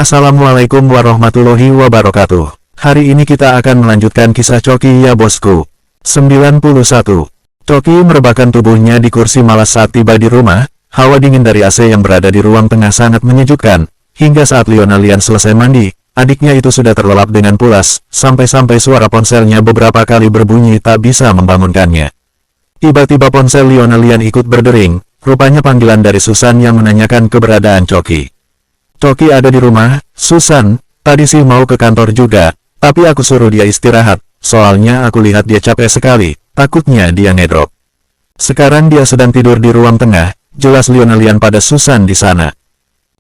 Assalamualaikum warahmatullahi wabarakatuh. Hari ini kita akan melanjutkan kisah Choki ya bosku. 91. Choki merebahkan tubuhnya di kursi malas saat tiba di rumah. Hawa dingin dari AC yang berada di ruang tengah sangat menyejukkan. Hingga saat Leona Lian selesai mandi, adiknya itu sudah terlelap dengan pulas, sampai-sampai suara ponselnya beberapa kali berbunyi tak bisa membangunkannya. Tiba-tiba ponsel Leona Lian ikut berdering, rupanya panggilan dari Susan yang menanyakan keberadaan Choki. Choki ada di rumah, Susan. Tadi sih mau ke kantor juga, tapi aku suruh dia istirahat, soalnya aku lihat dia capek sekali, takutnya dia ngedrop. Sekarang dia sedang tidur di ruang tengah, jelas Leona Lian pada Susan di sana.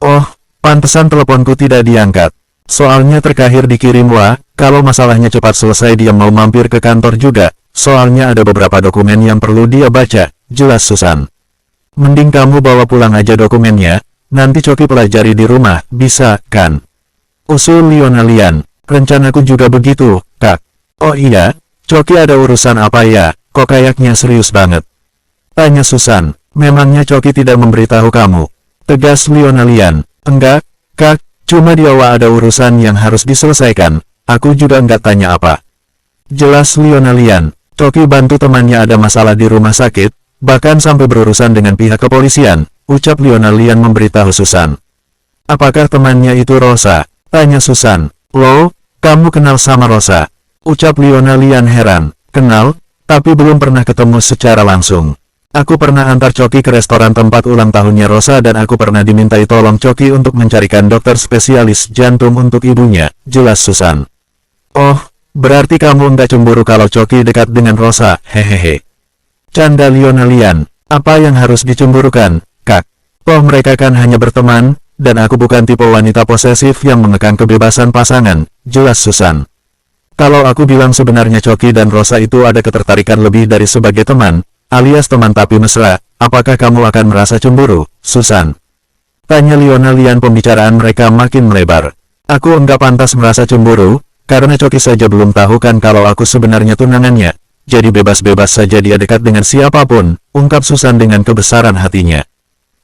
Oh, pantesan teleponku tidak diangkat. Soalnya terkahir dikirim wah, kalau masalahnya cepat selesai dia mau mampir ke kantor juga, soalnya ada beberapa dokumen yang perlu dia baca, jelas Susan. Mending kamu bawa pulang aja dokumennya. Nanti Choki pelajari di rumah, bisa, kan? Usul Leona Lian. Rencanaku juga begitu, Kak. Oh iya, Choki ada urusan apa ya? Kok kayaknya serius banget? Tanya Susan. Memangnya Choki tidak memberitahu kamu? Tegas Leona Lian. Enggak, Kak. Cuma dia ada urusan yang harus diselesaikan. Aku juga enggak tanya apa. Jelas Leona Lian. Choki bantu temannya ada masalah di rumah sakit, bahkan sampai berurusan dengan pihak kepolisian. Ucap Leona Lian memberitahu Susan. Apakah temannya itu Rosa? Tanya Susan. Loh, kamu kenal sama Rosa? Ucap Leona Lian heran. Kenal, tapi belum pernah ketemu secara langsung. Aku pernah antar Choki ke restoran tempat ulang tahunnya Rosa dan aku pernah dimintai tolong Choki untuk mencarikan dokter spesialis jantung untuk ibunya, jelas Susan. Oh, berarti kamu nggak cemburu kalau Choki dekat dengan Rosa, hehehe. Canda Leona Lian. Apa yang harus dicemburukan? Kak, toh mereka kan hanya berteman, dan aku bukan tipe wanita posesif yang mengekang kebebasan pasangan, jelas Susan. Kalau aku bilang sebenarnya Choki dan Rosa itu ada ketertarikan lebih dari sebagai teman, alias teman tapi mesra, apakah kamu akan merasa cemburu, Susan? Tanya Leona Lian. Pembicaraan mereka makin melebar. Aku enggak pantas merasa cemburu, karena Choki saja belum tahu kan kalau aku sebenarnya tunangannya, jadi bebas-bebas saja dia dekat dengan siapapun, ungkap Susan dengan kebesaran hatinya.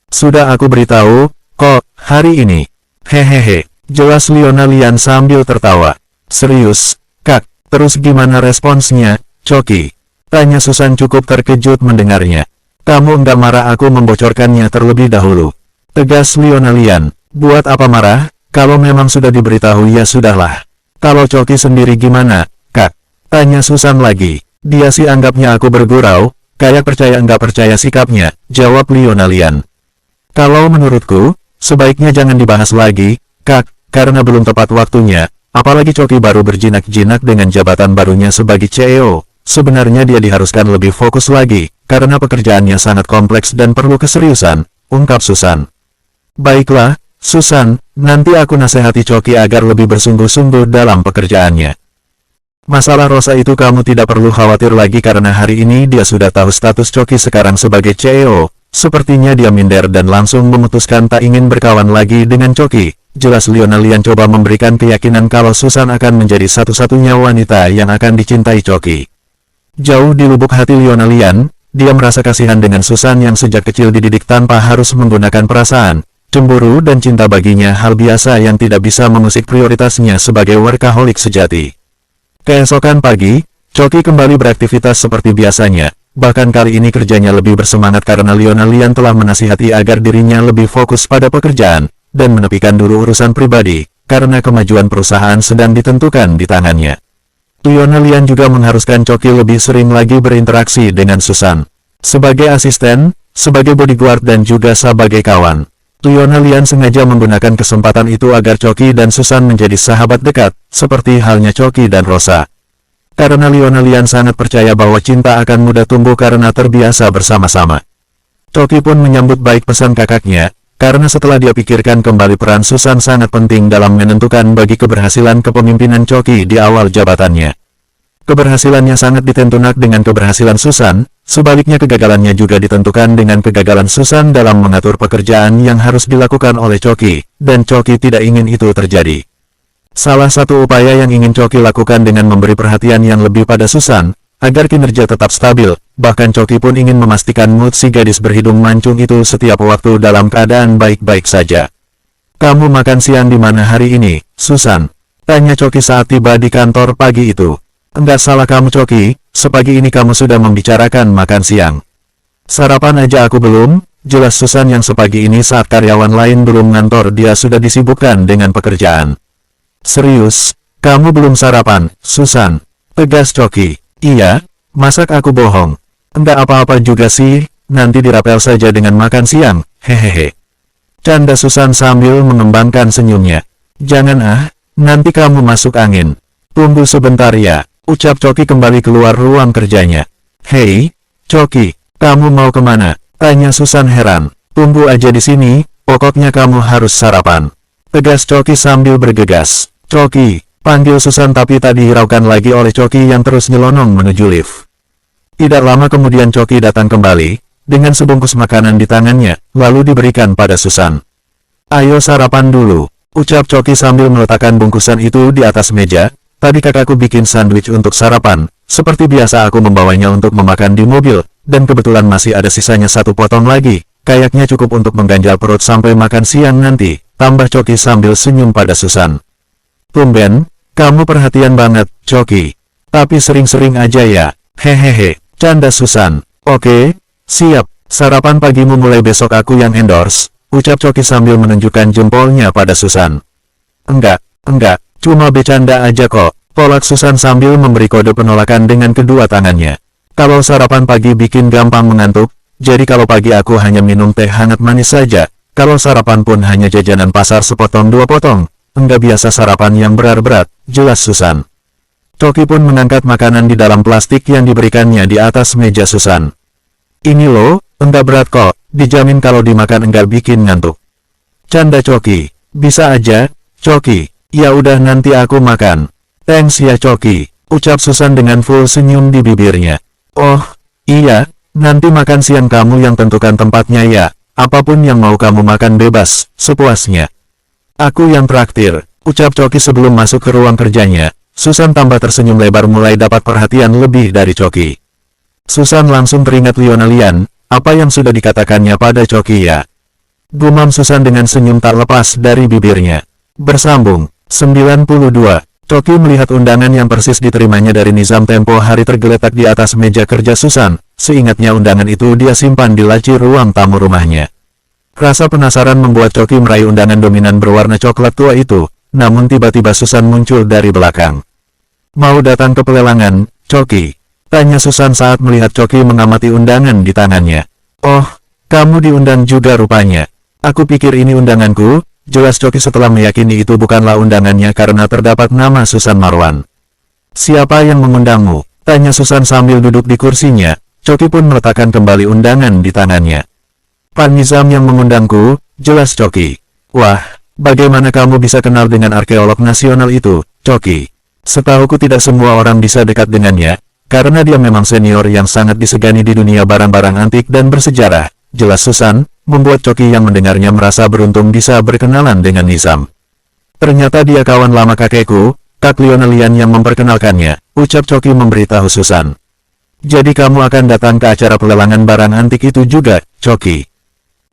Sudah aku beritahu, kok, hari ini. Hehehe, jelas Leona Lian sambil tertawa. Serius, Kak, terus gimana responsnya, Choki? Tanya Susan cukup terkejut mendengarnya. Kamu enggak marah aku membocorkannya terlebih dahulu? Tegas Leona Lian. Buat apa marah, kalau memang sudah diberitahu ya sudahlah. Kalau Choki sendiri gimana, Kak? Tanya Susan lagi. Dia sih anggapnya aku bergurau, kayak percaya enggak percaya sikapnya, jawab Leona Lian. Kalau menurutku, sebaiknya jangan dibahas lagi, Kak, karena belum tepat waktunya, apalagi Choki baru berjinak-jinak dengan jabatan barunya sebagai CEO. Sebenarnya dia diharuskan lebih fokus lagi, karena pekerjaannya sangat kompleks dan perlu keseriusan, ungkap Susan. Baiklah, Susan, nanti aku nasihati Choki agar lebih bersungguh-sungguh dalam pekerjaannya. Masalah Rosa itu kamu tidak perlu khawatir lagi karena hari ini dia sudah tahu status Choki sekarang sebagai CEO. Sepertinya dia minder dan langsung memutuskan tak ingin berkawan lagi dengan Choki. Jelas Leona Lian coba memberikan keyakinan kalau Susan akan menjadi satu-satunya wanita yang akan dicintai Choki. Jauh di lubuk hati Leona Lian, dia merasa kasihan dengan Susan yang sejak kecil dididik tanpa harus menggunakan perasaan. Cemburu dan cinta baginya hal biasa yang tidak bisa mengusik prioritasnya sebagai workaholic sejati. Keesokan pagi, Choki kembali beraktivitas seperti biasanya. Bahkan kali ini kerjanya lebih bersemangat karena Leona Lian telah menasihati agar dirinya lebih fokus pada pekerjaan, dan menepikan dulu urusan pribadi, karena kemajuan perusahaan sedang ditentukan di tangannya. Leona Lian juga mengharuskan Choki lebih sering lagi berinteraksi dengan Susan. Sebagai asisten, sebagai bodyguard dan juga sebagai kawan. Leona Lian sengaja menggunakan kesempatan itu agar Choki dan Susan menjadi sahabat dekat, seperti halnya Choki dan Rosa. Karena Leona Lian sangat percaya bahwa cinta akan mudah tumbuh karena terbiasa bersama-sama. Choki pun menyambut baik pesan kakaknya, karena setelah dia pikirkan kembali peran Susan sangat penting dalam menentukan bagi keberhasilan kepemimpinan Choki di awal jabatannya. Keberhasilannya sangat ditentukan dengan keberhasilan Susan, sebaliknya kegagalannya juga ditentukan dengan kegagalan Susan dalam mengatur pekerjaan yang harus dilakukan oleh Choki, dan Choki tidak ingin itu terjadi. Salah satu upaya yang ingin Choki lakukan dengan memberi perhatian yang lebih pada Susan, agar kinerja tetap stabil, bahkan Choki pun ingin memastikan mood si gadis berhidung mancung itu setiap waktu dalam keadaan baik-baik saja. Kamu makan siang di mana hari ini, Susan? Tanya Choki saat tiba di kantor pagi itu. Enggak salah kamu Choki, sepagi ini kamu sudah membicarakan makan siang. Sarapan aja aku belum, jelas Susan yang sepagi ini saat karyawan lain belum ngantor dia sudah disibukkan dengan pekerjaan. Serius, kamu belum sarapan, Susan? Tegas Choki. Iya, masak aku bohong. Enggak apa-apa juga sih, nanti dirapel saja dengan makan siang, hehehe. Canda Susan sambil mengembangkan senyumnya. Jangan nanti kamu masuk angin. Tunggu sebentar ya, ucap Choki kembali keluar ruang kerjanya. Hei, Choki, kamu mau kemana? Tanya Susan heran. Tunggu aja di sini, pokoknya kamu harus sarapan. Tegas Choki sambil bergegas. Choki, panggil Susan tapi tak dihiraukan lagi oleh Choki yang terus nyelonong menuju lift. Tidak lama kemudian Choki datang kembali, dengan sebungkus makanan di tangannya, lalu diberikan pada Susan. Ayo sarapan dulu, ucap Choki sambil meletakkan bungkusan itu di atas meja. Tadi kakakku bikin sandwich untuk sarapan, seperti biasa aku membawanya untuk memakan di mobil, dan kebetulan masih ada sisanya satu potong lagi, kayaknya cukup untuk mengganjal perut sampai makan siang nanti, tambah Choki sambil senyum pada Susan. Tumben, kamu perhatian banget, Choki. Tapi sering-sering aja ya, hehehe, canda Susan. Oke, siap, sarapan pagimu mulai besok aku yang endorse, ucap Choki sambil menunjukkan jempolnya pada Susan. Enggak, cuma bercanda aja kok, polak Susan sambil memberi kode penolakan dengan kedua tangannya. Kalau sarapan pagi bikin gampang mengantuk, jadi kalau pagi aku hanya minum teh hangat manis saja, kalau sarapan pun hanya jajanan pasar sepotong dua potong, enggak biasa sarapan yang berat-berat, jelas Susan. Choki pun mengangkat makanan di dalam plastik yang diberikannya di atas meja Susan. Ini loh, enggak berat kok, dijamin kalau dimakan enggak bikin ngantuk. Canda Choki, bisa aja, Choki, ya udah nanti aku makan. Thanks ya Choki, ucap Susan dengan full senyum di bibirnya. Oh, iya, nanti makan siang kamu yang tentukan tempatnya ya, apapun yang mau kamu makan bebas, sepuasnya. Aku yang traktir, ucap Choki sebelum masuk ke ruang kerjanya. Susan tambah tersenyum lebar mulai dapat perhatian lebih dari Choki. Susan langsung teringat Lian, apa yang sudah dikatakannya pada Choki ya. Gumam Susan dengan senyum tak lepas dari bibirnya. Bersambung, 92. Choki melihat undangan yang persis diterimanya dari Nizam tempo hari tergeletak di atas meja kerja Susan. Seingatnya undangan itu dia simpan di laci ruang tamu rumahnya. Rasa penasaran membuat Choki meraih undangan dominan berwarna coklat tua itu, namun tiba-tiba Susan muncul dari belakang. Mau datang ke pelelangan, Choki? Tanya Susan saat melihat Choki mengamati undangan di tangannya. Oh, kamu diundang juga rupanya. Aku pikir ini undanganku, jelas Choki setelah meyakini itu bukanlah undangannya karena terdapat nama Susan Marwan. Siapa yang mengundangmu? Tanya Susan sambil duduk di kursinya. Choki pun meletakkan kembali undangan di tangannya. Pak Nizam yang mengundangku, jelas Choki. Wah, bagaimana kamu bisa kenal dengan arkeolog nasional itu, Choki? Setahuku tidak semua orang bisa dekat dengannya, karena dia memang senior yang sangat disegani di dunia barang-barang antik dan bersejarah, jelas Susan, membuat Choki yang mendengarnya merasa beruntung bisa berkenalan dengan Nizam. Ternyata dia kawan lama kakekku, Kak Lian yang memperkenalkannya, ucap Choki memberitahu Susan. Jadi kamu akan datang ke acara pelelangan barang antik itu juga, Choki?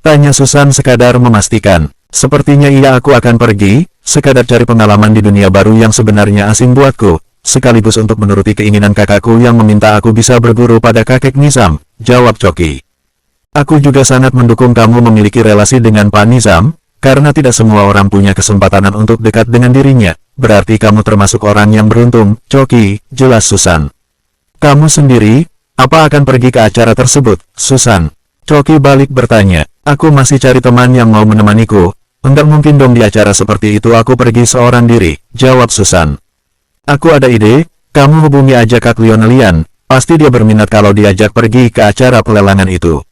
Tanya Susan sekadar memastikan. Sepertinya iya aku akan pergi, sekadar cari pengalaman di dunia baru yang sebenarnya asing buatku, sekaligus untuk menuruti keinginan kakakku yang meminta aku bisa berguru pada kakek Nizam, jawab Choki. Aku juga sangat mendukung kamu memiliki relasi dengan Pak Nizam, karena tidak semua orang punya kesempatan untuk dekat dengan dirinya, berarti kamu termasuk orang yang beruntung, Choki, jelas Susan. Kamu sendiri, apa akan pergi ke acara tersebut, Susan? Choki balik bertanya, aku masih cari teman yang mau menemaniku. Enggak mungkin dong di acara seperti itu aku pergi seorang diri, jawab Susan. Aku ada ide, kamu hubungi aja Kak Lian, pasti dia berminat kalau diajak pergi ke acara pelelangan itu.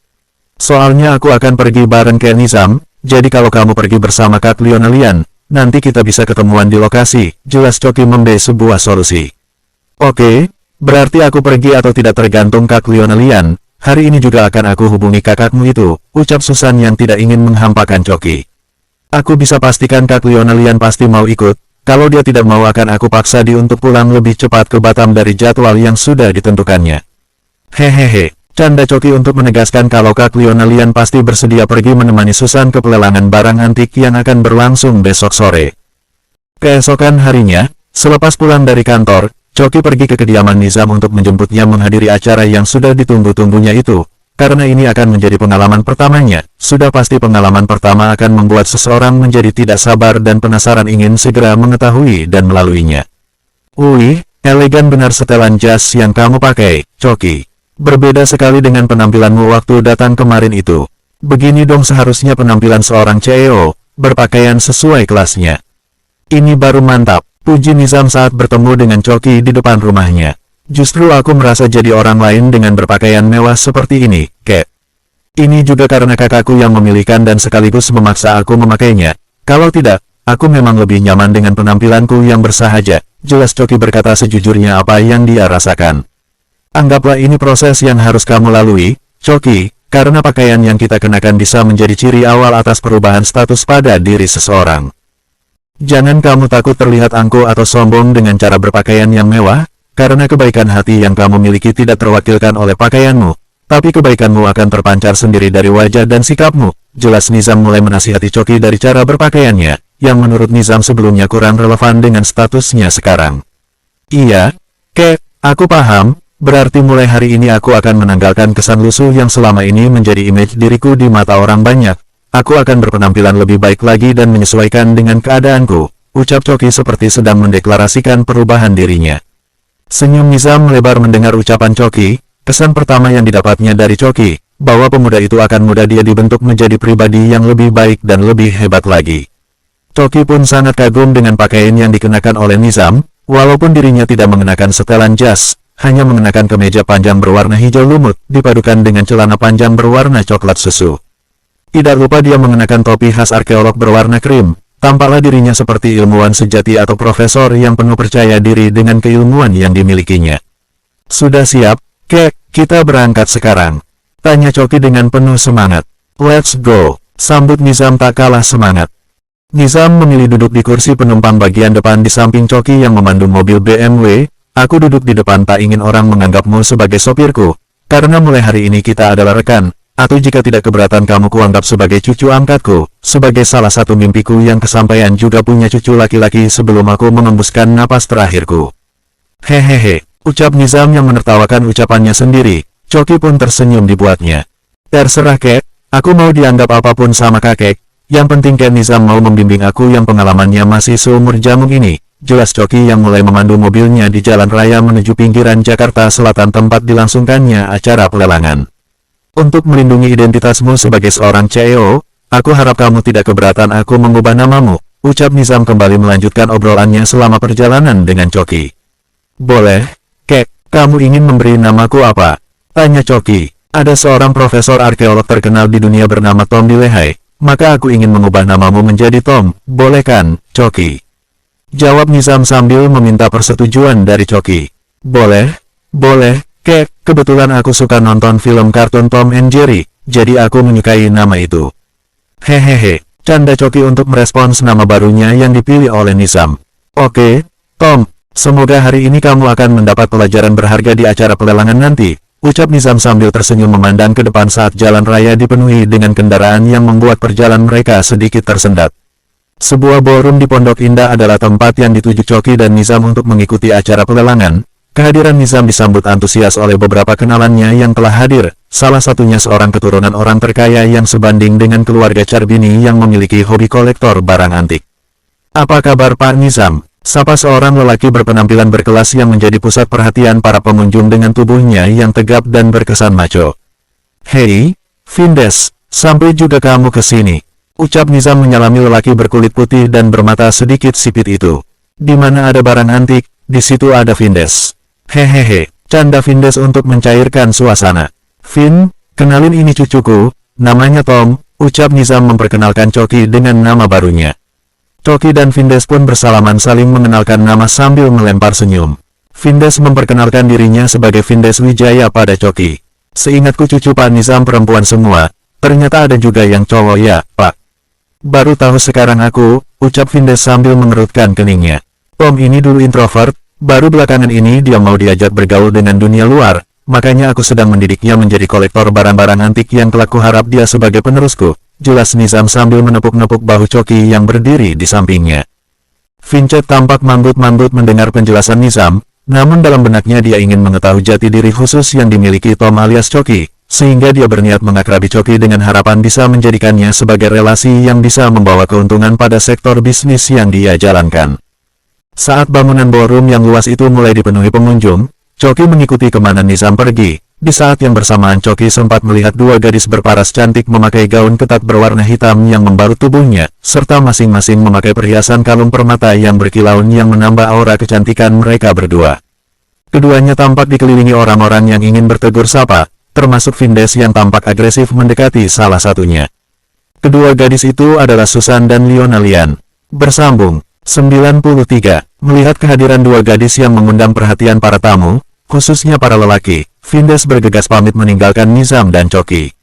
Soalnya aku akan pergi bareng ke Nizam, jadi kalau kamu pergi bersama Kak Lian, nanti kita bisa ketemuan di lokasi, jelas Choki memberi sebuah solusi. Oke, berarti aku pergi atau tidak tergantung Kak Lian, hari ini juga akan aku hubungi kakakmu itu, ucap Susan yang tidak ingin menghampakan Choki. Aku bisa pastikan Kak Lian pasti mau ikut, kalau dia tidak mau akan aku paksa dia untuk pulang lebih cepat ke Batam dari jadwal yang sudah ditentukannya. Hehehe, Canda Coki untuk menegaskan kalau Kak Lionelian pasti bersedia pergi menemani Susan ke pelelangan barang antik yang akan berlangsung besok sore. Keesokan harinya, selepas pulang dari kantor, Coki pergi ke kediaman Nizam untuk menjemputnya menghadiri acara yang sudah ditunggu-tunggunya itu. Karena ini akan menjadi pengalaman pertamanya, sudah pasti pengalaman pertama akan membuat seseorang menjadi tidak sabar dan penasaran ingin segera mengetahui dan melaluinya. Wih, elegan benar setelan jas yang kamu pakai, Coki. Berbeda sekali dengan penampilanmu waktu datang kemarin itu. Begini dong seharusnya penampilan seorang CEO, berpakaian sesuai kelasnya. Ini baru mantap, puji Nizam saat bertemu dengan Coki di depan rumahnya. Justru aku merasa jadi orang lain dengan berpakaian mewah seperti ini, Kek. Ini juga karena kakakku yang memilihkan dan sekaligus memaksa aku memakainya. Kalau tidak, aku memang lebih nyaman dengan penampilanku yang bersahaja. Jelas Coki berkata sejujurnya apa yang dia rasakan. Anggaplah ini proses yang harus kamu lalui, Coki, karena pakaian yang kita kenakan bisa menjadi ciri awal atas perubahan status pada diri seseorang. Jangan kamu takut terlihat angkuh atau sombong dengan cara berpakaian yang mewah, karena kebaikan hati yang kamu miliki tidak terwakilkan oleh pakaianmu, tapi kebaikanmu akan terpancar sendiri dari wajah dan sikapmu. Jelas Nizam mulai menasihati Coki dari cara berpakaiannya, yang menurut Nizam sebelumnya kurang relevan dengan statusnya sekarang. Iya, Kek, aku paham. Berarti mulai hari ini aku akan menanggalkan kesan lusuh yang selama ini menjadi image diriku di mata orang banyak. Aku akan berpenampilan lebih baik lagi dan menyesuaikan dengan keadaanku, ucap Coki seperti sedang mendeklarasikan perubahan dirinya. Senyum Nizam melebar mendengar ucapan Coki. Kesan pertama yang didapatnya dari Coki, bahwa pemuda itu akan mudah dia dibentuk menjadi pribadi yang lebih baik dan lebih hebat lagi. Coki pun sangat kagum dengan pakaian yang dikenakan oleh Nizam, walaupun dirinya tidak mengenakan setelan jas. Hanya mengenakan kemeja panjang berwarna hijau lumut, dipadukan dengan celana panjang berwarna coklat susu. Tidak lupa dia mengenakan topi khas arkeolog berwarna krim, tampaklah dirinya seperti ilmuwan sejati atau profesor yang penuh percaya diri dengan keilmuan yang dimilikinya. Sudah siap, Kek, kita berangkat sekarang, tanya Coki dengan penuh semangat. Let's go, sambut Nizam tak kalah semangat. Nizam memilih duduk di kursi penumpang bagian depan di samping Coki yang memandu mobil BMW. Aku duduk di depan tak ingin orang menganggapmu sebagai sopirku, karena mulai hari ini kita adalah rekan, atau jika tidak keberatan kamu kuanggap sebagai cucu angkatku, sebagai salah satu mimpiku yang kesampaian juga punya cucu laki-laki sebelum aku mengembuskan napas terakhirku. Hehehe, ucap Nizam yang menertawakan ucapannya sendiri. Coki pun tersenyum dibuatnya. Terserah Kek, aku mau dianggap apapun sama kakek, yang penting Kek Nizam mau membimbing aku yang pengalamannya masih seumur jagung ini. Jelas Coki yang mulai memandu mobilnya di jalan raya menuju pinggiran Jakarta Selatan tempat dilangsungkannya acara pelelangan. Untuk melindungi identitasmu sebagai seorang CEO, aku harap kamu tidak keberatan aku mengubah namamu, ucap Nizam kembali melanjutkan obrolannya selama perjalanan dengan Coki. Boleh, Kek, kamu ingin memberi namaku apa? Tanya Coki. Ada seorang profesor arkeolog terkenal di dunia bernama Tom Dilehai, maka aku ingin mengubah namamu menjadi Tom, boleh kan, Coki? Jawab Nizam sambil meminta persetujuan dari Coki. Boleh, Kek, kebetulan aku suka nonton film kartun Tom and Jerry, jadi aku menyukai nama itu. Hehehe, canda Coki untuk merespons nama barunya yang dipilih oleh Nizam. Oke, Tom, semoga hari ini kamu akan mendapat pelajaran berharga di acara pelelangan nanti, ucap Nizam sambil tersenyum memandang ke depan saat jalan raya dipenuhi dengan kendaraan yang membuat perjalanan mereka sedikit tersendat. Sebuah ballroom di Pondok Indah adalah tempat yang dituju Coki dan Nizam untuk mengikuti acara pelelangan. Kehadiran Nizam disambut antusias oleh beberapa kenalannya yang telah hadir, salah satunya seorang keturunan orang terkaya yang sebanding dengan keluarga Charbini yang memiliki hobi kolektor barang antik. Apa kabar Pak Nizam? Sapa seorang lelaki berpenampilan berkelas yang menjadi pusat perhatian para pengunjung dengan tubuhnya yang tegap dan berkesan macho. Hei, Vindes, sampai juga kamu ke sini. Ucap Nizam menyalami lelaki berkulit putih dan bermata sedikit sipit itu. Di mana ada barang antik, di situ ada Vindes. Hehehe, canda Vindes untuk mencairkan suasana. Vin, kenalin ini cucuku, namanya Tom, ucap Nizam memperkenalkan Coki dengan nama barunya. Coki dan Vindes pun bersalaman saling mengenalkan nama sambil melempar senyum. Vindes memperkenalkan dirinya sebagai Vindes Wijaya pada Coki. Seingatku cucu Pak Nizam perempuan semua, ternyata ada juga yang cowok ya, Pak. Baru tahu sekarang aku, ucap Vindes sambil mengerutkan keningnya. Tom ini dulu introvert, baru belakangan ini dia mau diajak bergaul dengan dunia luar, makanya aku sedang mendidiknya menjadi kolektor barang-barang antik yang kelak kuharap dia sebagai penerusku, jelas Nizam sambil menepuk-nepuk bahu Choki yang berdiri di sampingnya. Vincent tampak manggut-manggut mendengar penjelasan Nizam, namun dalam benaknya dia ingin mengetahui jati diri khusus yang dimiliki Tom alias Choki, sehingga dia berniat mengakrabi Choki dengan harapan bisa menjadikannya sebagai relasi yang bisa membawa keuntungan pada sektor bisnis yang dia jalankan. Saat bangunan ballroom yang luas itu mulai dipenuhi pengunjung, Choki mengikuti kemana Nizam pergi. Di saat yang bersamaan Choki sempat melihat dua gadis berparas cantik memakai gaun ketat berwarna hitam yang membalut tubuhnya, serta masing-masing memakai perhiasan kalung permata yang berkilauan yang menambah aura kecantikan mereka berdua. Keduanya tampak dikelilingi orang-orang yang ingin bertegur sapa, termasuk Vindes yang tampak agresif mendekati salah satunya. Kedua gadis itu adalah Susan dan Leona Lian. Bersambung. 93. Melihat kehadiran dua gadis yang mengundang perhatian para tamu, khususnya para lelaki, Vindes bergegas pamit meninggalkan Nizam dan Choki.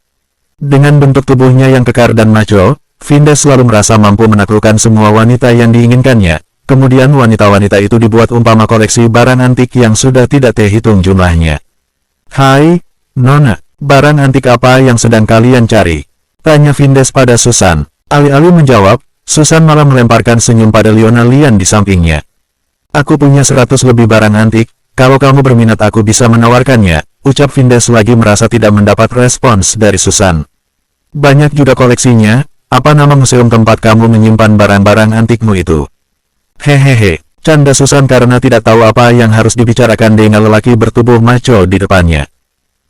Dengan bentuk tubuhnya yang kekar dan macho, Vindes selalu merasa mampu menaklukkan semua wanita yang diinginkannya. Kemudian wanita-wanita itu dibuat umpama koleksi barang antik yang sudah tidak terhitung jumlahnya. "Hai, Nona, barang antik apa yang sedang kalian cari?" tanya Vindes pada Susan. Alih-alih menjawab, Susan malah melemparkan senyum pada Leona Lian di sampingnya. "Aku punya 100 lebih barang antik, kalau kamu berminat aku bisa menawarkannya," ucap Vindes lagi merasa tidak mendapat respons dari Susan. "Banyak juga koleksinya, apa nama museum tempat kamu menyimpan barang-barang antikmu itu?" "Hehehe," canda Susan karena tidak tahu apa yang harus dibicarakan dengan lelaki bertubuh macho di depannya.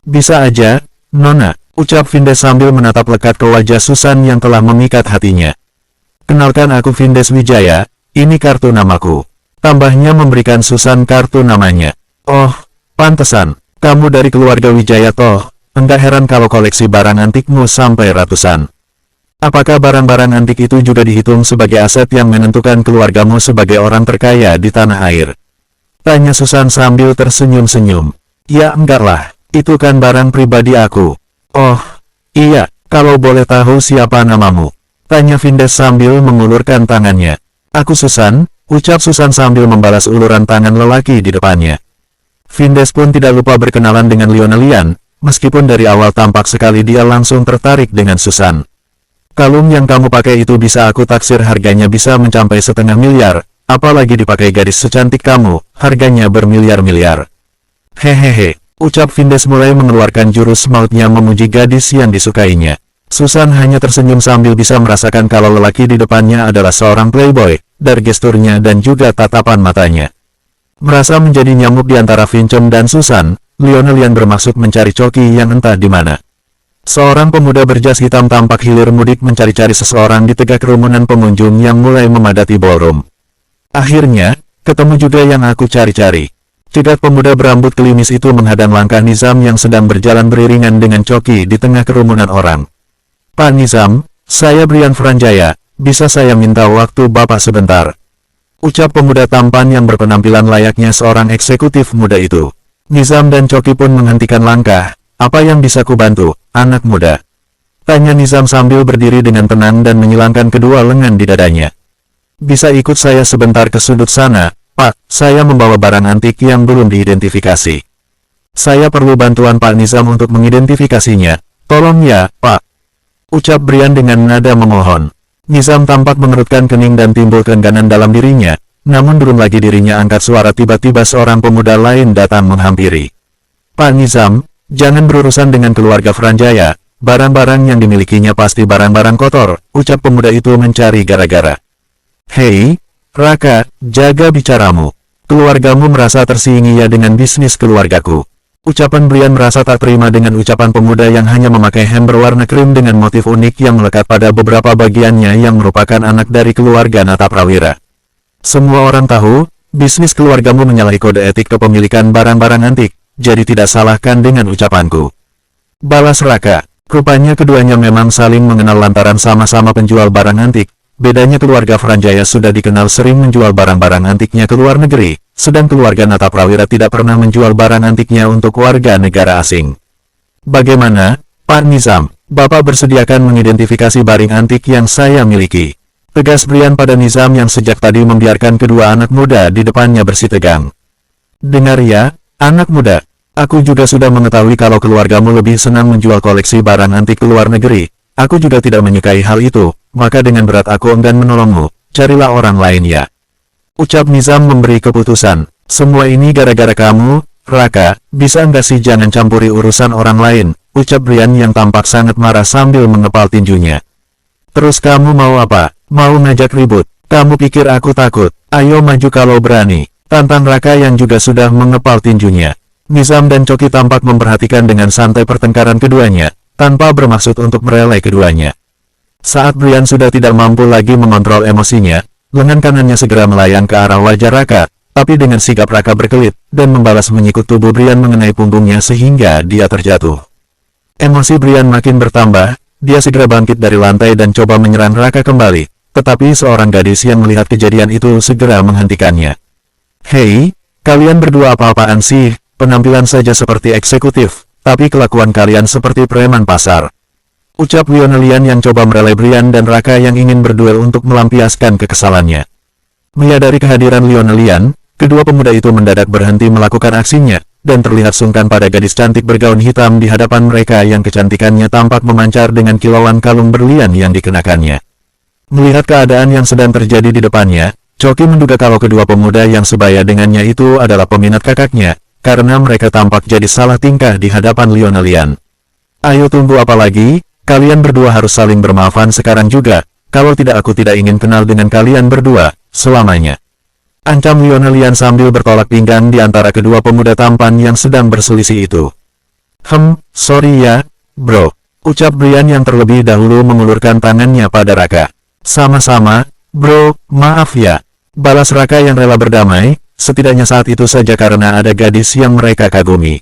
"Bisa aja, Nona," ucap Vindes sambil menatap lekat ke wajah Susan yang telah memikat hatinya. "Kenalkan aku Vindes Wijaya, ini kartu namaku." Tambahnya memberikan Susan kartu namanya. "Oh, pantesan, kamu dari keluarga Wijaya toh, enggak heran kalau koleksi barang antikmu sampai ratusan. Apakah barang-barang antik itu juga dihitung sebagai aset yang menentukan keluargamu sebagai orang terkaya di tanah air?" tanya Susan sambil tersenyum-senyum. "Ya enggak lah, itu kan barang pribadi aku." "Oh, iya, kalau boleh tahu siapa namamu?" tanya Vindes sambil mengulurkan tangannya. "Aku Susan," ucap Susan sambil membalas uluran tangan lelaki di depannya. Vindes pun tidak lupa berkenalan dengan Leona Lian, meskipun dari awal tampak sekali dia langsung tertarik dengan Susan. "Kalung yang kamu pakai itu bisa aku taksir harganya bisa mencapai 1,5 miliar, apalagi dipakai gadis secantik kamu, harganya bermiliar-miliar." "Hehehe," ucap Vindes mulai mengeluarkan jurus mautnya memuji gadis yang disukainya. Susan hanya tersenyum sambil bisa merasakan kalau lelaki di depannya adalah seorang playboy, dari gesturnya dan juga tatapan matanya. Merasa menjadi nyamuk di antara Vincent dan Susan, Leona Lian bermaksud mencari Choki yang entah di mana. Seorang pemuda berjas hitam tampak hilir mudik mencari-cari seseorang di tengah kerumunan pengunjung yang mulai memadati ballroom. "Akhirnya, ketemu juga yang aku cari-cari." Cegat pemuda berambut klimis itu menghadang langkah Nizam yang sedang berjalan beriringan dengan Choki di tengah kerumunan orang. "Pak Nizam, saya Brian Franjaya, bisa saya minta waktu Bapak sebentar?" ucap pemuda tampan yang berpenampilan layaknya seorang eksekutif muda itu. Nizam dan Choki pun menghentikan langkah. "Apa yang bisa kubantu, anak muda?" tanya Nizam sambil berdiri dengan tenang dan menyilangkan kedua lengan di dadanya. "Bisa ikut saya sebentar ke sudut sana, Pak, saya membawa barang antik yang belum diidentifikasi. Saya perlu bantuan Pak Nizam untuk mengidentifikasinya. Tolong ya, Pak," ucap Brian dengan nada memohon. Nizam tampak mengerutkan kening dan timbul keengganan dalam dirinya, namun belum lagi dirinya angkat suara tiba-tiba seorang pemuda lain datang menghampiri. "Pak Nizam, jangan berurusan dengan keluarga Franjaya, barang-barang yang dimilikinya pasti barang-barang kotor," ucap pemuda itu mencari gara-gara. "Hei, Raka, jaga bicaramu. Keluargamu merasa tersinggung ya dengan bisnis keluargaku." Ucapan Brian merasa tak terima dengan ucapan pemuda yang hanya memakai hem berwarna krim dengan motif unik yang melekat pada beberapa bagiannya yang merupakan anak dari keluarga Nata Prawira. "Semua orang tahu, bisnis keluargamu menyalahi kode etik kepemilikan barang-barang antik, jadi tidak salahkan dengan ucapanku," balas Raka. Rupanya keduanya memang saling mengenal lantaran sama-sama penjual barang antik. Bedanya keluarga Franjaya sudah dikenal sering menjual barang-barang antiknya ke luar negeri, sedang keluarga Nata Prawira tidak pernah menjual barang antiknya untuk warga negara asing. "Bagaimana, Pak Nizam, Bapak bersediakan mengidentifikasi barang antik yang saya miliki?" tegas Brian pada Nizam yang sejak tadi membiarkan kedua anak muda di depannya bersitegang. "Dengar ya, anak muda, Aku juga sudah mengetahui kalau keluargamu lebih senang menjual koleksi barang antik ke luar negeri. Aku juga tidak menyukai hal itu, maka dengan berat aku enggan menolongmu. Carilah orang lain ya. Ucap Nizam memberi keputusan. Semua ini gara-gara kamu, Raka. Bisa enggak sih jangan campuri urusan orang lain? Ucap Brian yang tampak sangat marah sambil mengepal tinjunya. Terus kamu mau apa? Mau ngajak ribut? Kamu pikir aku takut? Ayo maju kalau berani. Tantang Raka yang juga sudah mengepal tinjunya. Nizam dan Choki tampak memperhatikan dengan santai pertengkaran keduanya, tanpa bermaksud untuk merelai keduanya. Saat Brian sudah tidak mampu lagi mengontrol emosinya, lengan kanannya segera melayang ke arah wajah Raka, tapi dengan sikap Raka berkelit, dan membalas menyikut tubuh Brian mengenai punggungnya sehingga dia terjatuh. Emosi Brian makin bertambah, dia segera bangkit dari lantai dan coba menyerang Raka kembali, tetapi seorang gadis yang melihat kejadian itu segera menghentikannya. Hei, kalian berdua apa-apaan sih? Penampilan saja seperti eksekutif, tapi kelakuan kalian seperti preman pasar. Ucap Lionelian yang coba merelai Brian dan Raka yang ingin berduel untuk melampiaskan kekesalannya. Menyadari kehadiran Lionelian, kedua pemuda itu mendadak berhenti melakukan aksinya, dan terlihat sungkan pada gadis cantik bergaun hitam di hadapan mereka yang kecantikannya tampak memancar dengan kilauan kalung berlian yang dikenakannya. Melihat keadaan yang sedang terjadi di depannya, Choki menduga kalau kedua pemuda yang sebaya dengannya itu adalah peminat kakaknya, karena mereka tampak jadi salah tingkah di hadapan Lionelian. Ayo tunggu apa lagi? Kalian berdua harus saling bermaafan sekarang juga, kalau tidak aku tidak ingin kenal dengan kalian berdua, selamanya. Ancam Lionelian sambil bertolak pinggang di antara kedua pemuda tampan yang sedang berselisih itu. Sorry ya, bro. Ucap Brian yang terlebih dahulu mengulurkan tangannya pada Raka. Sama-sama, bro, maaf ya. Balas Raka yang rela berdamai, setidaknya saat itu saja karena ada gadis yang mereka kagumi.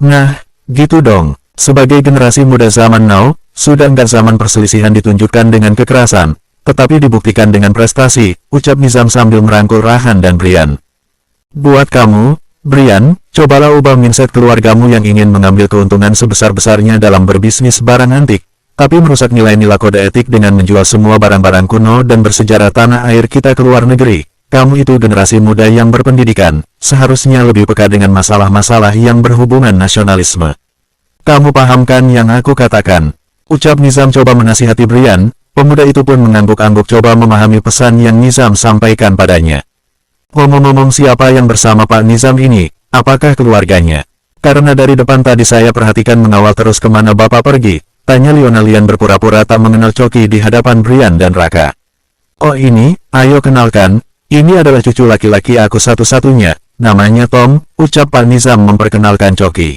Nah, gitu dong. Sebagai generasi muda zaman now, sudah enggak zaman perselisihan ditunjukkan dengan kekerasan, tetapi dibuktikan dengan prestasi, ucap Nizam sambil merangkul Rahan dan Brian. Buat kamu, Brian, cobalah ubah mindset keluargamu yang ingin mengambil keuntungan sebesar-besarnya dalam berbisnis barang antik, tapi merusak nilai-nilai kode etik dengan menjual semua barang-barang kuno dan bersejarah tanah air kita ke luar negeri. Kamu itu generasi muda yang berpendidikan, seharusnya lebih peka dengan masalah-masalah yang berhubungan nasionalisme. Kamu pahamkan yang aku katakan? Ucap Nizam coba menasihati Brian, pemuda itu pun mengangguk-angguk coba memahami pesan yang Nizam sampaikan padanya. Ngomong-ngomong siapa yang bersama Pak Nizam ini, apakah keluarganya? Karena dari depan tadi saya perhatikan mengawal terus kemana Bapak pergi, tanya Lionelian berpura-pura tak mengenal Choki di hadapan Brian dan Raka. Oh ini, ayo kenalkan. Ini adalah cucu laki-laki aku satu-satunya, namanya Tom, ucap Pak Nizam memperkenalkan Choki.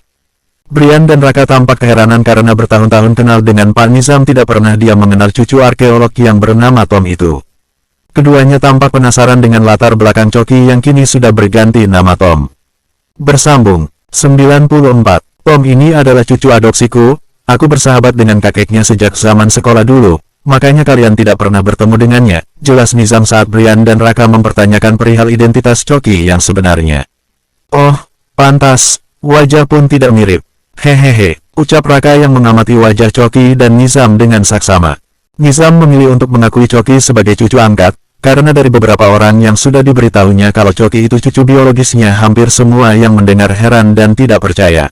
Brian dan Raka tampak keheranan karena bertahun-tahun kenal dengan Pak Nizam tidak pernah dia mengenal cucu arkeolog yang bernama Tom itu. Keduanya tampak penasaran dengan latar belakang Choki yang kini sudah berganti nama Tom. Bersambung, 94. Tom ini adalah cucu adopsiku, aku bersahabat dengan kakeknya sejak zaman sekolah dulu. Makanya kalian tidak pernah bertemu dengannya, jelas Nizam saat Brian dan Raka mempertanyakan perihal identitas Choki yang sebenarnya. Oh, pantas, wajah pun tidak mirip. Hehehe, ucap Raka yang mengamati wajah Choki dan Nizam dengan saksama. Nizam memilih untuk mengakui Choki sebagai cucu angkat, karena dari beberapa orang yang sudah diberitahunya kalau Choki itu cucu biologisnya hampir semua yang mendengar heran dan tidak percaya.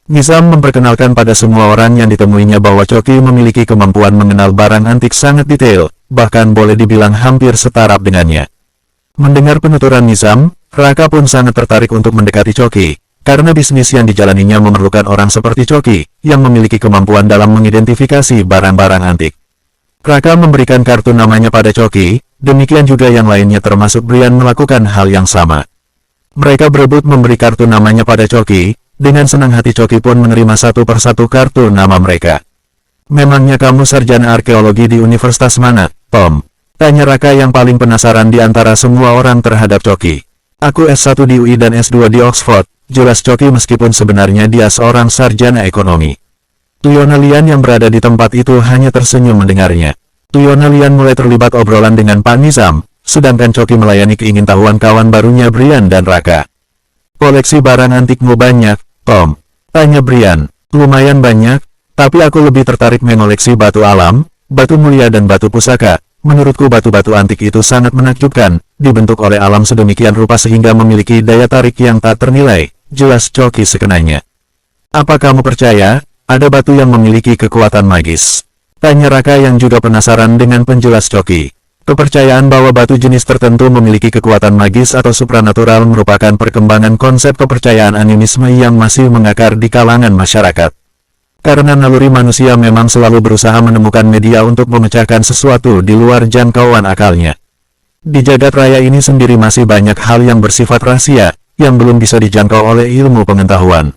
Nizam memperkenalkan pada semua orang yang ditemuinya bahwa Choki memiliki kemampuan mengenal barang antik sangat detail, bahkan boleh dibilang hampir setaraf dengannya. Mendengar penuturan Nizam, Raka pun sangat tertarik untuk mendekati Choki, karena bisnis yang dijalaninya memerlukan orang seperti Choki, yang memiliki kemampuan dalam mengidentifikasi barang-barang antik. Raka memberikan kartu namanya pada Choki, demikian juga yang lainnya termasuk Brian melakukan hal yang sama. Mereka berebut memberi kartu namanya pada Choki. Dengan senang hati Choki pun menerima satu persatu kartu nama mereka. Memangnya kamu sarjana arkeologi di universitas mana, Tom? Tanya Raka yang paling penasaran di antara semua orang terhadap Choki. Aku S1 di UI dan S2 di Oxford, jelas Choki meskipun sebenarnya dia seorang sarjana ekonomi. Lionelian yang berada di tempat itu hanya tersenyum mendengarnya. Lionelian mulai terlibat obrolan dengan Pak Nizam, sedangkan Choki melayani keingintahuan kawan barunya Brian dan Raka. Koleksi barang antikmu banyak, Tom? Tanya Brian. Lumayan banyak, tapi aku lebih tertarik mengoleksi batu alam, batu mulia dan batu pusaka. Menurutku batu-batu antik itu sangat menakjubkan, dibentuk oleh alam sedemikian rupa sehingga memiliki daya tarik yang tak ternilai. jelas Choki sekenanya. Apa kamu percaya, ada batu yang memiliki kekuatan magis? Tanya Raka yang juga penasaran dengan penjelas Choki. Kepercayaan bahwa batu jenis tertentu memiliki kekuatan magis atau supranatural merupakan perkembangan konsep kepercayaan animisme yang masih mengakar di kalangan masyarakat. Karena naluri manusia memang selalu berusaha menemukan media untuk memecahkan sesuatu di luar jangkauan akalnya. Di jagat raya ini sendiri masih banyak hal yang bersifat rahasia, yang belum bisa dijangkau oleh ilmu pengetahuan.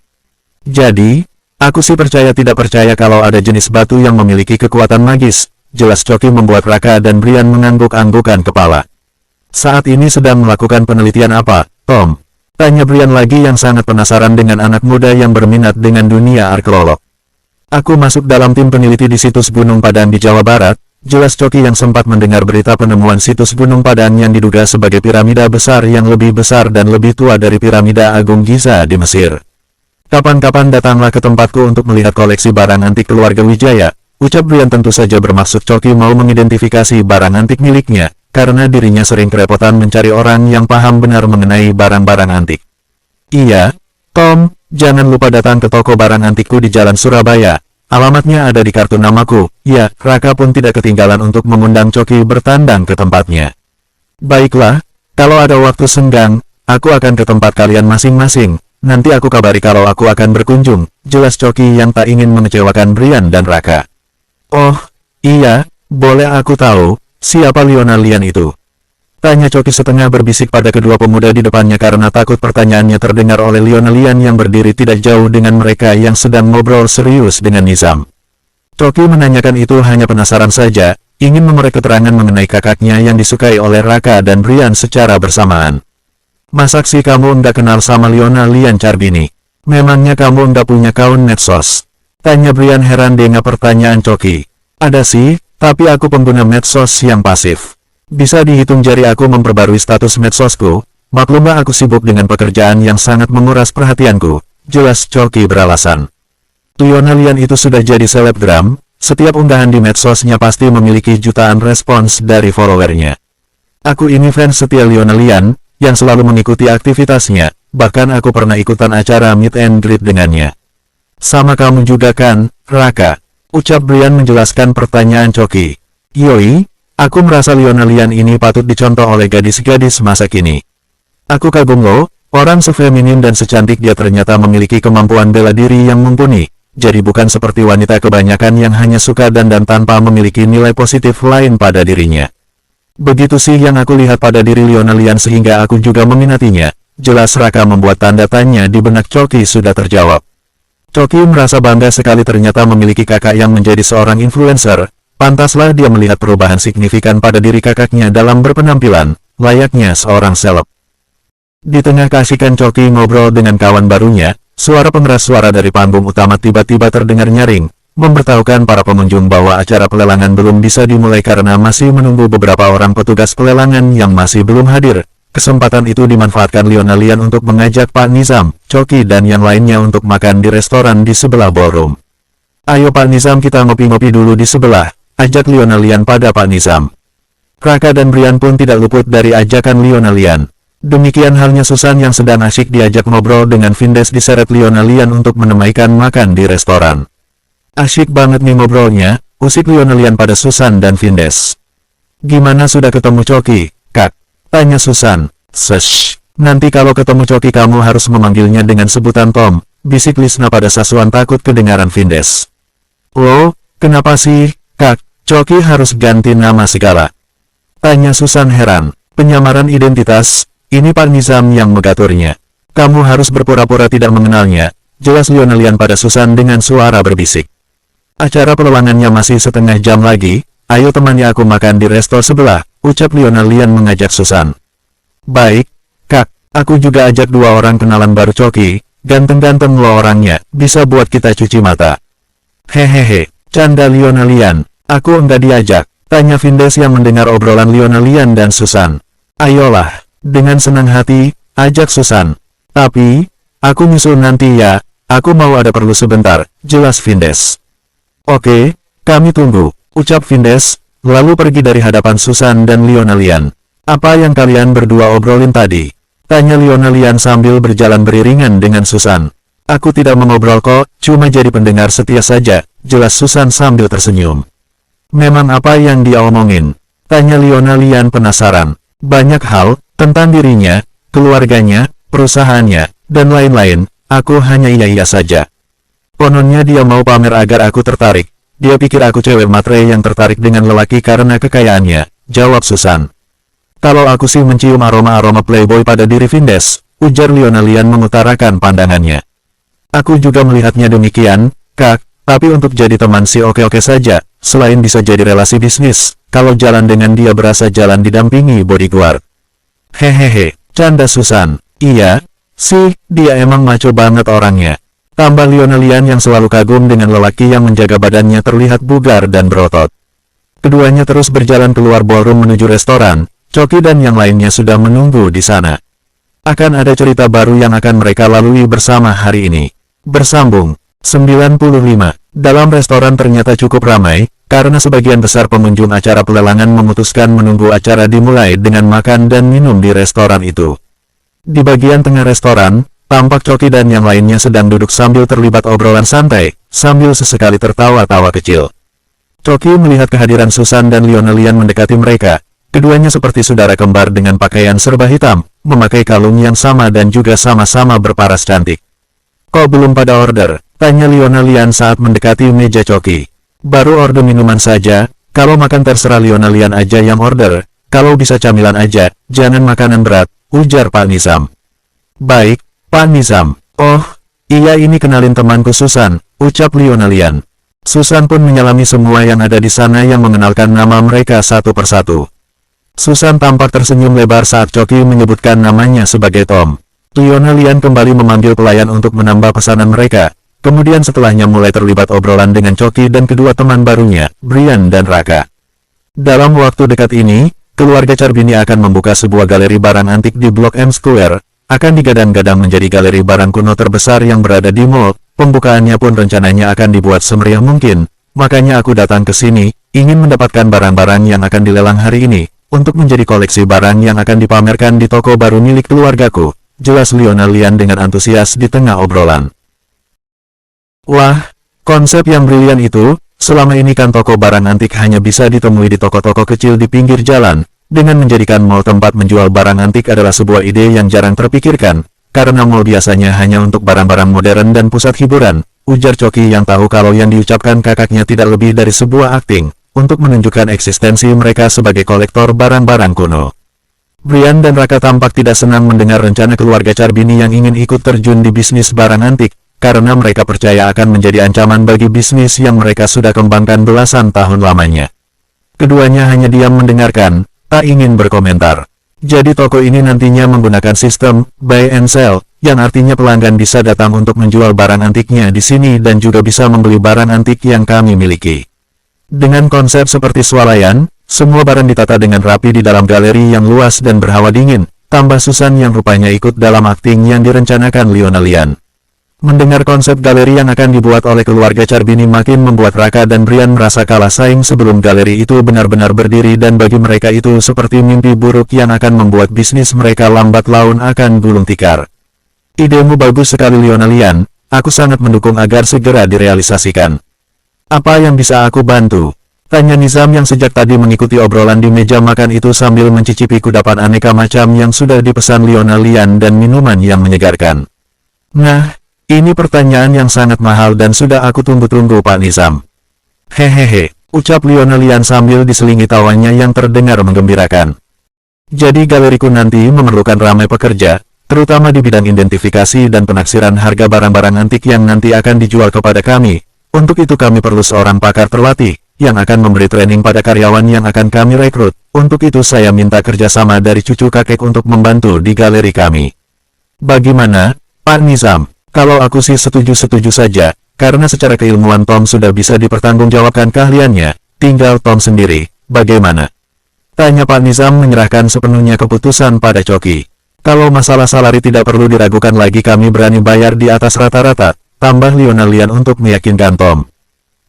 Jadi, aku sih percaya tidak percaya kalau ada jenis batu yang memiliki kekuatan magis. Jelas Choki membuat Raka dan Brian mengangguk-anggukan kepala. Saat ini sedang melakukan penelitian apa, Tom? Tanya Brian lagi yang sangat penasaran dengan anak muda yang berminat dengan dunia arkeolog. Aku masuk dalam tim peneliti di situs Gunung Padan di Jawa Barat. Jelas Choki yang sempat mendengar berita penemuan situs Gunung Padan yang diduga sebagai piramida besar yang lebih besar dan lebih tua dari piramida Agung Giza di Mesir. Kapan-kapan datanglah ke tempatku untuk melihat koleksi barang antik keluarga Wijaya. Ucap Brian tentu saja bermaksud Choki mau mengidentifikasi barang antik miliknya, karena dirinya sering kerepotan mencari orang yang paham benar mengenai barang-barang antik. Iya, Tom, jangan lupa datang ke toko barang antikku di Jalan Surabaya. Alamatnya ada di kartu namaku. Ya, Raka pun tidak ketinggalan untuk mengundang Choki bertandang ke tempatnya. Baiklah, kalau ada waktu senggang, aku akan ke tempat kalian masing-masing. Nanti aku kabari kalau aku akan berkunjung, jelas Choki yang tak ingin mengecewakan Brian dan Raka. Oh, iya, boleh aku tahu, siapa Leona Lian itu? Tanya Choki setengah berbisik pada kedua pemuda di depannya karena takut pertanyaannya terdengar oleh Leona Lian yang berdiri tidak jauh dengan mereka yang sedang ngobrol serius dengan Nizam. Choki menanyakan itu hanya penasaran saja, ingin memperoleh keterangan mengenai kakaknya yang disukai oleh Raka dan Brian secara bersamaan. Masak sih kamu enggak kenal sama Leona Lian Charbini? Memangnya kamu enggak punya kaun medsos? Tanya Brian heran dengan pertanyaan Choki. Ada sih, tapi aku pengguna medsos yang pasif. Bisa dihitung jari aku memperbarui status medsosku. Maklumlah aku sibuk dengan pekerjaan yang sangat menguras perhatianku, jelas Choki beralasan. Leona Lian itu sudah jadi selebgram, setiap unggahan di medsosnya pasti memiliki jutaan respons dari followernya. Aku ini fans setia Leona Lian, yang selalu mengikuti aktivitasnya, bahkan aku pernah ikutan acara meet and greet dengannya. Sama kamu juga kan, Raka? Ucap Brian menjelaskan pertanyaan Choki. Yoi, aku merasa Leona Lian ini patut dicontoh oleh gadis-gadis masa kini. Aku kagum loh, orang sefeminin dan secantik dia ternyata memiliki kemampuan bela diri yang mumpuni. Jadi bukan seperti wanita kebanyakan yang hanya suka dandan tanpa memiliki nilai positif lain pada dirinya. Begitu sih yang aku lihat pada diri Leona Lian sehingga aku juga meminatinya. Jelas Raka membuat tanda tanya di benak Choki sudah terjawab. Choki merasa bangga sekali ternyata memiliki kakak yang menjadi seorang influencer. Pantaslah dia melihat perubahan signifikan pada diri kakaknya dalam berpenampilan, layaknya seorang seleb. Di tengah keasikan Choki ngobrol dengan kawan barunya, suara pengeras suara dari panggung utama tiba-tiba terdengar nyaring, memberitahukan para pengunjung bahwa acara pelelangan belum bisa dimulai karena masih menunggu beberapa orang petugas pelelangan yang masih belum hadir. Kesempatan itu dimanfaatkan Leona Lian untuk mengajak Pak Nizam, Choki dan yang lainnya untuk makan di restoran di sebelah ballroom. Ayo Pak Nizam kita ngopi-ngopi dulu di sebelah, ajak Leona Lian pada Pak Nizam. Raka dan Brian pun tidak luput dari ajakan Leona Lian. Demikian halnya Susan yang sedang asyik diajak ngobrol dengan Vindes diseret Leona Lian untuk menemaikan makan di restoran. Asyik banget nih ngobrolnya, usik Leona Lian pada Susan dan Vindes. Gimana sudah ketemu Choki, Kak? Tanya Susan. Sesh, nanti kalau ketemu Choki kamu harus memanggilnya dengan sebutan Tom, bisik Lisna pada Sasuan takut kedengaran Vindes. Oh, kenapa sih, Kak, Choki harus ganti nama segala? Tanya Susan heran. Penyamaran identitas, ini Pak Nizam yang mengaturnya. Kamu harus berpura-pura tidak mengenalnya, jelas Leona Lian pada Susan dengan suara berbisik. Acara pelelangannya masih setengah jam lagi, ayo temani aku makan di resto sebelah, ucap Leona Lian mengajak Susan. Baik, Kak, aku juga ajak dua orang kenalan baru Choki, ganteng-ganteng lo orangnya, bisa buat kita cuci mata. Hehehe, canda Leona Lian, aku enggak diajak, tanya Vindes yang mendengar obrolan Leona Lian dan Susan. Ayolah, dengan senang hati, ajak Susan. Tapi, aku nyusul nanti ya, aku mau ada perlu sebentar, jelas Vindes. Oke, kami tunggu, ucap Vindes, lalu pergi dari hadapan Susan dan Leona Lian. Apa yang kalian berdua obrolin tadi? Tanya Lian sambil berjalan beriringan dengan Susan. Aku tidak mengobrol kok, cuma jadi pendengar setia saja, jelas Susan sambil tersenyum. Memang apa yang dia omongin? Tanya Lian penasaran. Banyak hal, tentang dirinya, keluarganya, perusahaannya, dan lain-lain, aku hanya iya-iya saja. Kononnya dia mau pamer agar aku tertarik. Dia pikir aku cewek matre yang tertarik dengan lelaki karena kekayaannya, jawab Susan. Kalau aku sih mencium aroma-aroma playboy pada diri Vindes, ujar Lian mengutarakan pandangannya. Aku juga melihatnya demikian, Kak, tapi untuk jadi teman sih oke-oke saja, selain bisa jadi relasi bisnis, kalau jalan dengan dia berasa jalan didampingi bodyguard. Hehehe, canda Susan. Iya, sih, dia emang maco banget orangnya. Tambah Lian yang selalu kagum dengan lelaki yang menjaga badannya terlihat bugar dan berotot. Keduanya terus berjalan keluar ballroom menuju restoran, Choki dan yang lainnya sudah menunggu di sana. Akan ada cerita baru yang akan mereka lalui bersama hari ini. Bersambung. 95. Dalam restoran ternyata cukup ramai, karena sebagian besar pengunjung acara pelelangan memutuskan menunggu acara dimulai dengan makan dan minum di restoran itu. Di bagian tengah restoran, tampak Choki dan yang lainnya sedang duduk sambil terlibat obrolan santai, sambil sesekali tertawa-tawa kecil. Choki melihat kehadiran Susan dan Lian mendekati mereka. Keduanya seperti saudara kembar dengan pakaian serba hitam, memakai kalung yang sama dan juga sama-sama berparas cantik. Kok belum pada order? Tanya Lian saat mendekati meja Choki. Baru order minuman saja, kalau makan terserah Lian aja yang order, kalau bisa camilan aja, jangan makanan berat, ujar Pak Nizam. Baik, Pak Nizam. Oh, iya ini kenalin temanku Susan, ucap Lian. Susan pun menyalami semua yang ada di sana yang mengenalkan nama mereka satu persatu. Susan tampak tersenyum lebar saat Choki menyebutkan namanya sebagai Tom. Lian kembali memanggil pelayan untuk menambah pesanan mereka. Kemudian setelahnya mulai terlibat obrolan dengan Choki dan kedua teman barunya, Brian dan Raka. Dalam waktu dekat ini, keluarga Charbini akan membuka sebuah galeri barang antik di Blok M Square, akan digadang-gadang menjadi galeri barang kuno terbesar yang berada di mall. Pembukaannya pun rencananya akan dibuat semeriah mungkin. Makanya aku datang ke sini, ingin mendapatkan barang-barang yang akan dilelang hari ini, untuk menjadi koleksi barang yang akan dipamerkan di toko baru milik keluargaku, jelas Lian dengan antusias di tengah obrolan. Wah, konsep yang brilian itu, selama ini kan toko barang antik hanya bisa ditemui di toko-toko kecil di pinggir jalan, dengan menjadikan mall tempat menjual barang antik adalah sebuah ide yang jarang terpikirkan, karena mall biasanya hanya untuk barang-barang modern dan pusat hiburan, ujar Choki yang tahu kalau yang diucapkan kakaknya tidak lebih dari sebuah akting, untuk menunjukkan eksistensi mereka sebagai kolektor barang-barang kuno. Brian dan Raka tampak tidak senang mendengar rencana keluarga Charbini yang ingin ikut terjun di bisnis barang antik, karena mereka percaya akan menjadi ancaman bagi bisnis yang mereka sudah kembangkan belasan tahun lamanya. Keduanya hanya diam mendengarkan, tak ingin berkomentar. Jadi toko ini nantinya menggunakan sistem buy and sell, yang artinya pelanggan bisa datang untuk menjual barang antiknya di sini dan juga bisa membeli barang antik yang kami miliki. Dengan konsep seperti swalayan, semua barang ditata dengan rapi di dalam galeri yang luas dan berhawa dingin, tambah Susan yang rupanya ikut dalam akting yang direncanakan Lian. Mendengar konsep galeri yang akan dibuat oleh keluarga Charbini makin membuat Raka dan Brian merasa kalah saing sebelum galeri itu benar-benar berdiri dan bagi mereka itu seperti mimpi buruk yang akan membuat bisnis mereka lambat laun akan gulung tikar. Idemu bagus sekali Lian, aku sangat mendukung agar segera direalisasikan. Apa yang bisa aku bantu? Tanya Nizam yang sejak tadi mengikuti obrolan di meja makan itu sambil mencicipi kudapan aneka macam yang sudah dipesan Lian dan minuman yang menyegarkan. Nah, ini pertanyaan yang sangat mahal dan sudah aku tunggu-tunggu Pak Nizam. Hehehe, ucap Lian sambil diselingi tawanya yang terdengar menggembirakan. Jadi galeriku nanti memerlukan ramai pekerja, terutama di bidang identifikasi dan penaksiran harga barang-barang antik yang nanti akan dijual kepada kami. Untuk itu kami perlu seorang pakar terlatih, yang akan memberi training pada karyawan yang akan kami rekrut. Untuk itu saya minta kerjasama dari cucu kakek untuk membantu di galeri kami. Bagaimana, Pak Nizam? Kalau aku sih setuju-setuju saja, karena secara keilmuan Tom sudah bisa dipertanggungjawabkan keahliannya, tinggal Tom sendiri, bagaimana? Tanya Pak Nizam menyerahkan sepenuhnya keputusan pada Choki. Kalau masalah salari tidak perlu diragukan lagi kami berani bayar di atas rata-rata, tambah Lian untuk meyakinkan Tom.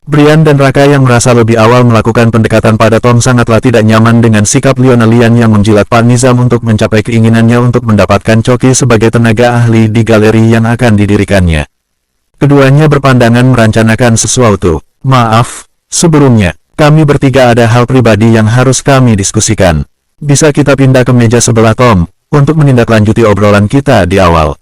Brian dan Raka yang merasa lebih awal melakukan pendekatan pada Tom sangatlah tidak nyaman dengan sikap Leona Lian yang menjilat Pak Nizam untuk mencapai keinginannya untuk mendapatkan Choki sebagai tenaga ahli di galeri yang akan didirikannya. Keduanya berpandangan merencanakan sesuatu. Maaf, sebelumnya, kami bertiga ada hal pribadi yang harus kami diskusikan. Bisa kita pindah ke meja sebelah Tom, untuk menindaklanjuti obrolan kita di awal.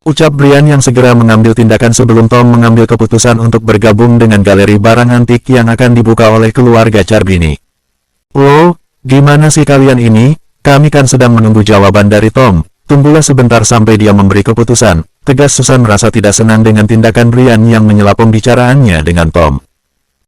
Ucap Brian yang segera mengambil tindakan sebelum Tom mengambil keputusan untuk bergabung dengan galeri barang antik yang akan dibuka oleh keluarga Charbini. Oh, gimana sih kalian ini? Kami kan sedang menunggu jawaban dari Tom. Tunggulah sebentar sampai dia memberi keputusan. Tegas Susan merasa tidak senang dengan tindakan Brian yang menyela pembicaraannya dengan Tom.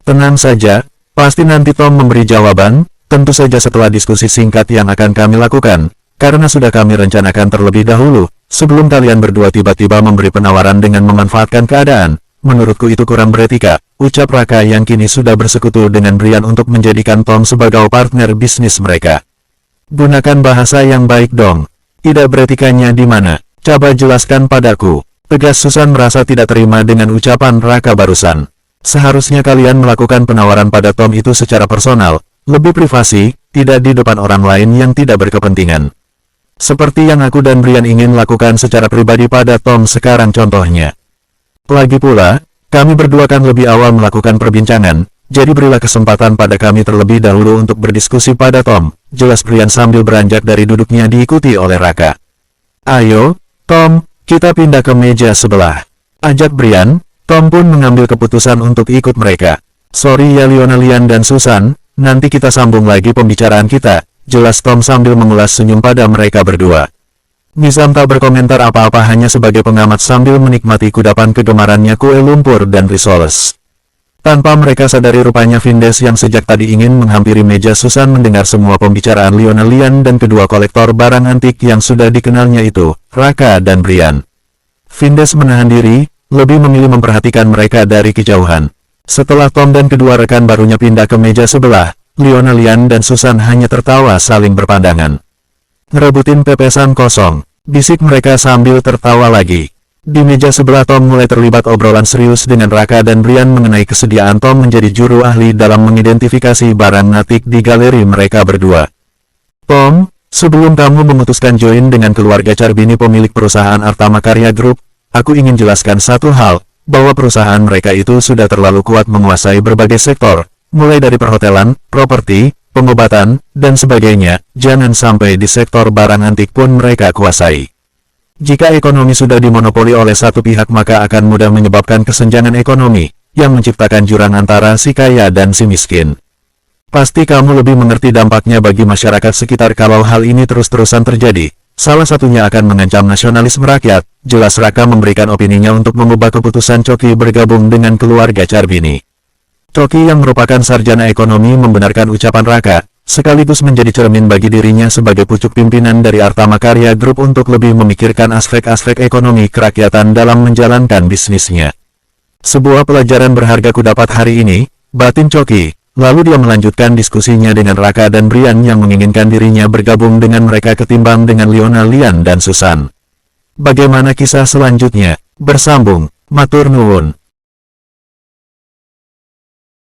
Tenang saja, pasti nanti Tom memberi jawaban, tentu saja setelah diskusi singkat yang akan kami lakukan, karena sudah kami rencanakan terlebih dahulu. Sebelum kalian berdua tiba-tiba memberi penawaran dengan memanfaatkan keadaan, menurutku itu kurang beretika, ucap Raka yang kini sudah bersekutu dengan Brian untuk menjadikan Tom sebagai partner bisnis mereka. Gunakan bahasa yang baik dong. Tidak beretikanya di mana? Coba jelaskan padaku. Tegas Susan merasa tidak terima dengan ucapan Raka barusan. Seharusnya kalian melakukan penawaran pada Tom itu secara personal, lebih privasi, tidak di depan orang lain yang tidak berkepentingan. Seperti yang aku dan Brian ingin lakukan secara pribadi pada Tom sekarang contohnya. Lagi pula, kami berdua kan lebih awal melakukan perbincangan, jadi berilah kesempatan pada kami terlebih dahulu untuk berdiskusi pada Tom, jelas Brian sambil beranjak dari duduknya diikuti oleh Raka. Ayo, Tom, kita pindah ke meja sebelah. Ajak Brian, Tom pun mengambil keputusan untuk ikut mereka. Sorry ya Leona Lian dan Susan, nanti kita sambung lagi pembicaraan kita. Jelas Tom sambil mengulas senyum pada mereka berdua. Nizam tak berkomentar apa-apa hanya sebagai pengamat sambil menikmati kudapan kegemarannya kue lumpur dan risoles. Tanpa mereka sadari rupanya Vindes yang sejak tadi ingin menghampiri meja Susan mendengar semua pembicaraan Leona Lian dan kedua kolektor barang antik yang sudah dikenalnya itu, Raka dan Brian. Vindes menahan diri, lebih memilih memperhatikan mereka dari kejauhan. Setelah Tom dan kedua rekan barunya pindah ke meja sebelah, Leona Lian dan Susan hanya tertawa saling berpandangan. Ngerebutin pepesan kosong, bisik mereka sambil tertawa lagi. Di meja sebelah Tom mulai terlibat obrolan serius dengan Raka dan Brian mengenai kesediaan Tom menjadi juru ahli dalam mengidentifikasi barang antik di galeri mereka berdua. Tom, sebelum kamu memutuskan join dengan keluarga Charbini pemilik perusahaan Artama Karya Group, aku ingin jelaskan satu hal, bahwa perusahaan mereka itu sudah terlalu kuat menguasai berbagai sektor, mulai dari perhotelan, properti, pengobatan, dan sebagainya, jangan sampai di sektor barang antik pun mereka kuasai. Jika ekonomi sudah dimonopoli oleh satu pihak maka akan mudah menyebabkan kesenjangan ekonomi, yang menciptakan jurang antara si kaya dan si miskin. Pasti kamu lebih mengerti dampaknya bagi masyarakat sekitar kalau hal ini terus-terusan terjadi. Salah satunya akan mengancam nasionalisme rakyat, jelas Raka memberikan opininya untuk mengubah keputusan Choki bergabung dengan keluarga Charbini. Choki yang merupakan sarjana ekonomi membenarkan ucapan Raka, sekaligus menjadi cermin bagi dirinya sebagai pucuk pimpinan dari Artama Karya Group untuk lebih memikirkan aspek-aspek ekonomi kerakyatan dalam menjalankan bisnisnya. Sebuah pelajaran berharga kudapat hari ini, batin Choki. Lalu dia melanjutkan diskusinya dengan Raka dan Brian yang menginginkan dirinya bergabung dengan mereka ketimbang dengan Leona Lian dan Susan. Bagaimana kisah selanjutnya? Bersambung, matur nuwun.